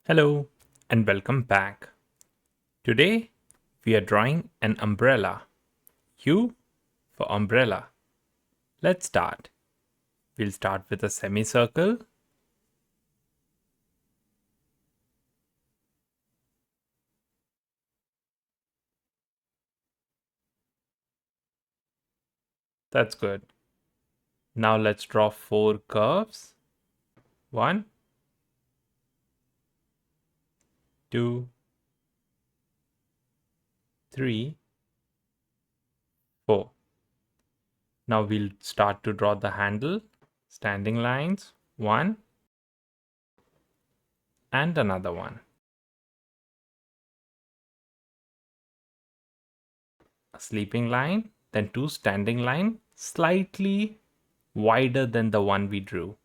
Hello and welcome back. Today we are drawing an umbrella. U for umbrella. Let's start. We'll start with a semicircle. That's good. Now let's draw four curves. One, two, three, four. Now we'll start to draw the handle. Standing lines. One and another one. A sleeping line, then two standing line, slightly wider than the one we drew.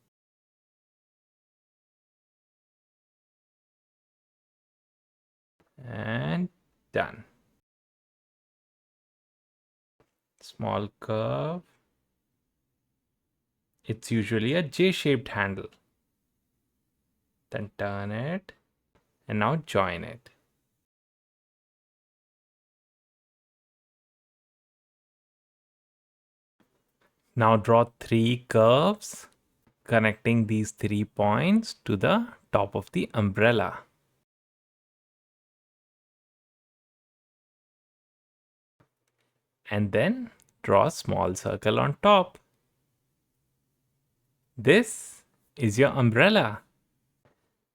And done. Small curve. It's usually a J-shaped handle. Then turn it and now join it. Now draw three curves connecting these 3 points to the top of the umbrella. And then draw a small circle on top. This is your umbrella.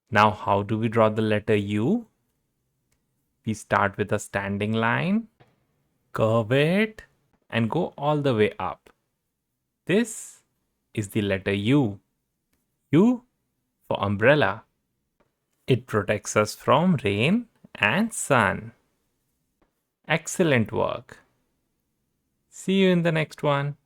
Now how do we draw the letter U? We start with a standing line, curve it, and go all the way up. This is the letter U. U for umbrella. It protects us from rain and sun. Excellent work. See you in the next one.